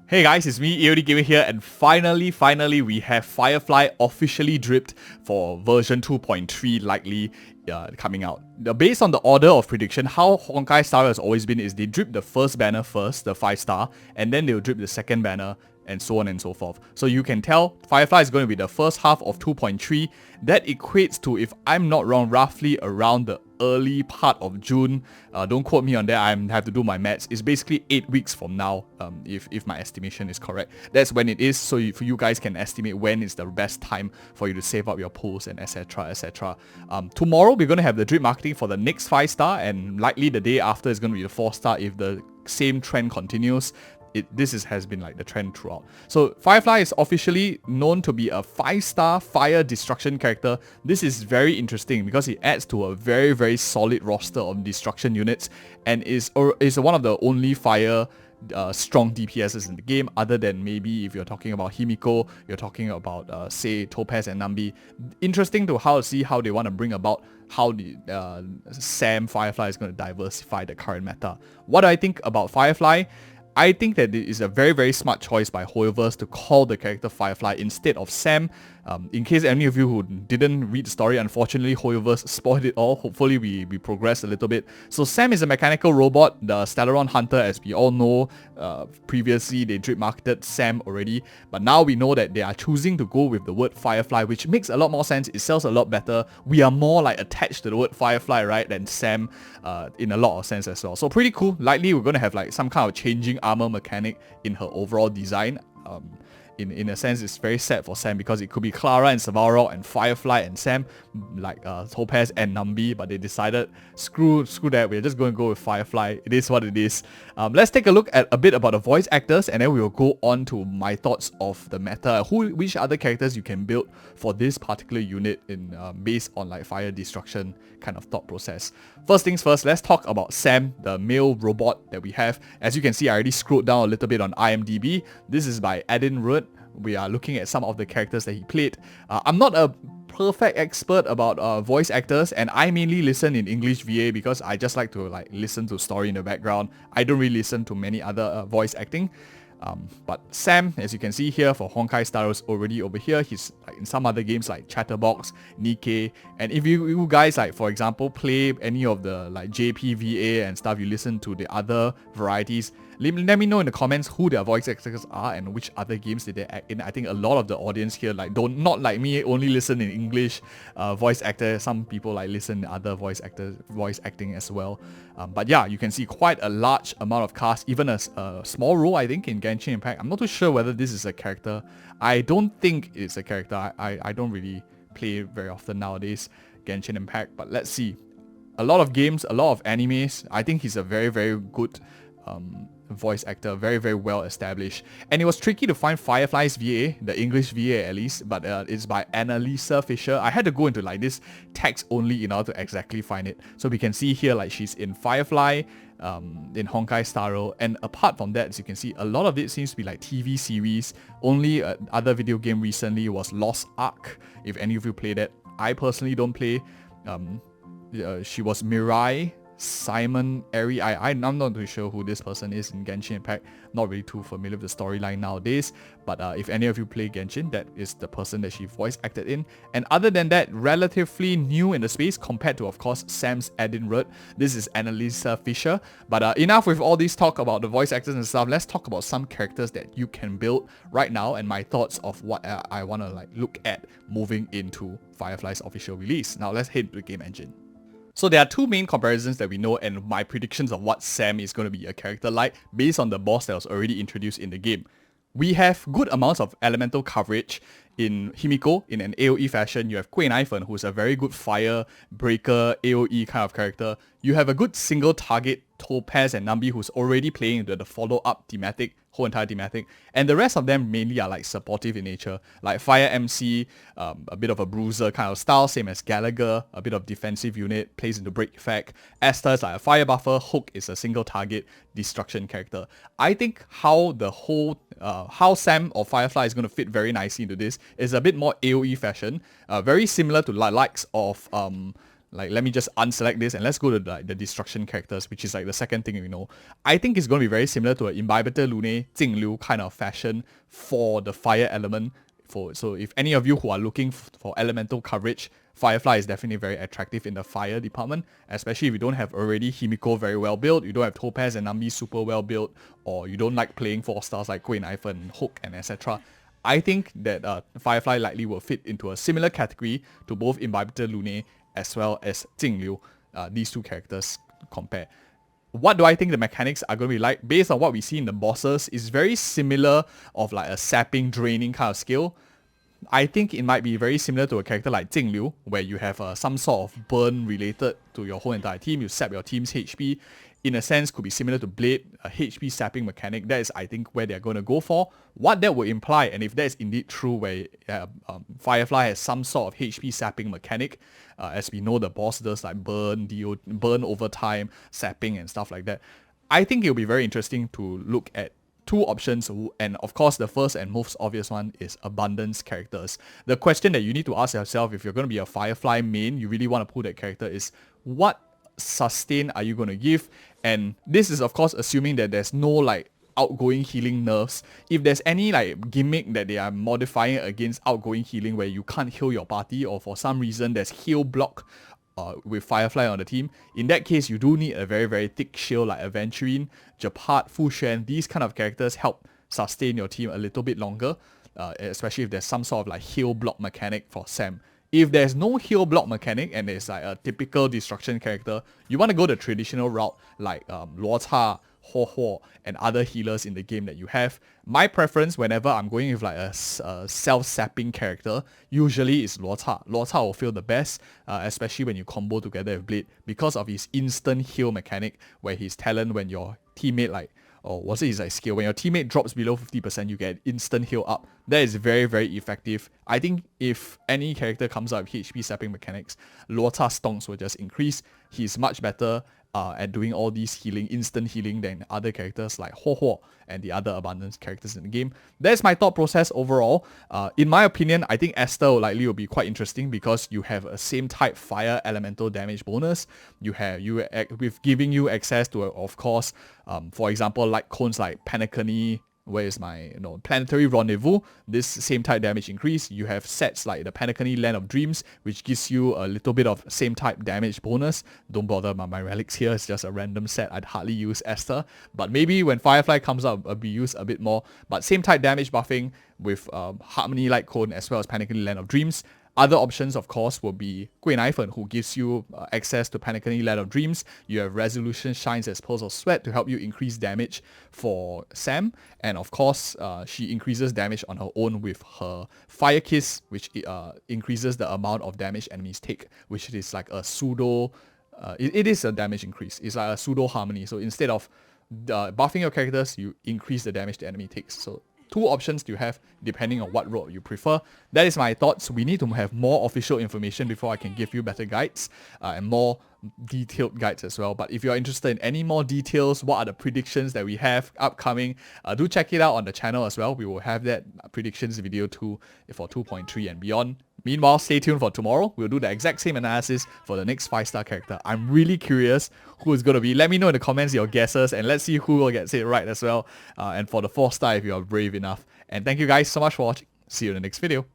Hey guys, it's me, EODGamer here, and finally, we have Firefly officially dripped for version 2.3 likely coming out. Based on the order of prediction, how Honkai style has always been is they drip the first banner first, the 5-star, and then they'll drip the second banner, and so on and so forth. So you can tell Firefly is going to be the first half of 2.3. That equates to, if I'm not wrong, roughly around the early part of June. Don't quote me on that, I have to do my maths. It's basically 8 weeks from now, if my estimation is correct. That's when it is, so if you guys can estimate when is the best time for you to save up your pools and etc, etc. Tomorrow we're going to have the drip marketing for the next 5-star, and likely the day after is going to be the 4-star if the same trend continues. This has been like the trend throughout. So Firefly is officially known to be a 5-star fire destruction character. This is very interesting because it adds to a very solid roster of destruction units and is one of the only fire strong DPSs in the game, other than maybe if you're talking about Himiko, you're talking about say Topaz and Nambi. Interesting to see how they want to bring about how the Sam Firefly is going to diversify the current meta. What do I think about Firefly? I think that it is a very smart choice by Huynh to call the character Firefly instead of Sam. In case any of you who didn't read the story, unfortunately Huynh spoiled it all. Hopefully we progress a little bit. So Sam is a mechanical robot, the Stellaron Hunter, as we all know. Previously they drip marketed Sam already, but now we know that they are choosing to go with the word Firefly, which makes a lot more sense. It sells a lot better. We are more like attached to the word Firefly, right, than Sam in a lot of sense as well. So pretty cool. Likely we're going to have like some kind of changing armor mechanic in her overall design. In a sense, it's very sad for Sam because it could be Clara and Savarok and Firefly and Sam, like Topaz and Nambi, but they decided, screw that, we're just going to go with Firefly. It is what it is. Let's take a look at a bit about the voice actors, and then we will go on to my thoughts of the meta. Which other characters you can build for this particular unit in based on like fire destruction kind of thought process. First things first, let's talk about Sam, the male robot that we have. As you can see, I already scrolled down a little bit on IMDb. This is by Adin Rudd. We are looking at some of the characters that he played. I'm not a perfect expert about voice actors, and I mainly listen in English VA because I just like to listen to story in the background. I don't really listen to many other voice acting. But Sam, as you can see here for Honkai Star, is already over here. He's in some other games like Chatterbox, Nikkei, and if you guys for example play any of the JPVA and stuff, you listen to the other varieties, let me know in the comments who their voice actors are and which other games did they act in. I think a lot of the audience here not like me only listen in English voice actor. Some people listen to other voice acting as well. But yeah, you can see quite a large amount of cast, even a small role I think in Genshin Impact. I'm not too sure whether this is a character. I don't think it's a character. I don't really play very often nowadays Genshin Impact, but let's see. A lot of games, a lot of animes. I think he's a very good voice actor, very well established. And it was tricky to find Firefly's VA, the English VA at least, but it's by Annalisa Fisher. I had to go into this text only in order to exactly find it. So we can see here she's in Firefly, in Honkai Star Rail, and apart from that, as you can see, a lot of it seems to be TV series. Only other video game recently was Lost Ark, if any of you play that. I personally don't play. She was Mirai, Simon, Eri. I'm not too sure who this person is in Genshin Impact. Not really too familiar with the storyline nowadays, but if any of you play Genshin, that is the person that she voice acted in. And other than that, relatively new in the space compared to, of course, Sam's Adin Rudd. This is Annalisa Fisher. But enough with all this talk about the voice actors and stuff. Let's talk about some characters that you can build right now and my thoughts of what I want to look at moving into Firefly's official release. Now let's head to the game engine. So there are two main comparisons that we know and my predictions of what Sam is going to be a character like based on the boss that was already introduced in the game. We have good amounts of elemental coverage in Himiko in an AoE fashion. You have Queen Iphon, who's a very good fire breaker AoE kind of character. You have a good single target Topaz and Nambi, who's already playing the follow-up thematic, whole entire thematic, and the rest of them mainly are supportive in nature, like Fire MC, a bit of a bruiser kind of style, same as Gallagher, a bit of defensive unit, plays into break effect. Esther is a fire buffer, Hook is a single target destruction character. I think how the whole, how Sam or Firefly is going to fit very nicely into this is a bit more AoE fashion, very similar to likes of like, let me just unselect this and let's go to like the destruction characters, which is like the second thing we know. I think it's going to be very similar to an Imbibitor Lunae, Jingliu kind of fashion for the fire element. So if any of you who are looking for elemental coverage, Firefly is definitely very attractive in the fire department, especially if you don't have already Himiko very well built, you don't have Topaz and Nambi super well built, or you don't like playing 4 stars like Queen Ivan, Hook, and etc. I think that Firefly likely will fit into a similar category to both Imbibitor Lunae as well as Jingliu, these two characters compare. What do I think the mechanics are going to be like? Based on what we see in the bosses, is very similar of like a sapping, draining kind of skill. I think it might be very similar to a character like Jingliu, where you have some sort of burn related to your whole entire team. You sap your team's HP. In a sense, could be similar to Blade, a HP sapping mechanic. That is, I think, where they're going to go for. What that would imply, and if that is indeed true, where Firefly has some sort of HP sapping mechanic, as we know the boss does like burn over time, sapping and stuff like that. I think it'll be very interesting to look at 2 options, and of course the first and most obvious one is abundance characters. The question that you need to ask yourself if you're going to be a Firefly main, you really want to pull that character, is what sustain are you going to give? And this is of course assuming that there's no like outgoing healing nerfs. If there's any like gimmick that they are modifying against outgoing healing where you can't heal your party, or for some reason there's heal block with Firefly on the team, in that case you do need a very, very thick shield like Aventurine, Japard, Fu Xuan. These kind of characters help sustain your team a little bit longer, especially if there's some sort of like heal block mechanic for Sam. If there's no heal block mechanic and it's like a typical destruction character, you want to go the traditional route like Luo Cha, Ho Ho, and other healers in the game that you have. My preference whenever I'm going with like a self-sapping character usually is Luo Cha. Luo Cha will feel the best, especially when you combo together with Blade, because of his instant heal mechanic, where his talent when your teammate like, or was it his like skill, when your teammate drops below 50%, you get instant heal up. That is very, very effective. I think if any character comes out with HP sapping mechanics, Luo Cha's stonks will just increase. He's much better at doing all these healing, instant healing, than other characters like Ho Ho and the other abundance characters in the game. That's my thought process overall. In my opinion, I think Esther will be quite interesting because you have a same type fire elemental damage bonus. With giving you access to, of course, for example, like cones like Panacony. Where is my Planetary Rendezvous? This same type damage increase. You have sets like the Panacony Land of Dreams, which gives you a little bit of same type damage bonus. Don't bother about my relics here, it's just a random set. I'd hardly use Esther, but maybe when Firefly comes out, I'll be used a bit more. But same type damage buffing with Harmony Light Cone as well as Panacony Land of Dreams. Other options, of course, will be Queen Ivan, who gives you access to Panacony Land of Dreams. You have Resolution Shines as Pearls of Sweat to help you increase damage for Sam. And of course, she increases damage on her own with her Fire Kiss, which increases the amount of damage enemies take, which is like a pseudo... it is a damage increase. It's like a pseudo harmony. So instead of buffing your characters, you increase the damage the enemy takes. So 2 options you have depending on what role you prefer. That is my thoughts. We need to have more official information before I can give you better guides and more detailed guides as well. But if you're interested in any more details, what are the predictions that we have upcoming, do check it out on the channel as well. We will have that predictions video too for 2.3 and beyond. Meanwhile, stay tuned for tomorrow. We'll do the exact same analysis for the next 5-star character. I'm really curious who it's going to be. Let me know in the comments your guesses and let's see who will get it right as well. And for the 4-star if you are brave enough. And thank you guys so much for watching. See you in the next video.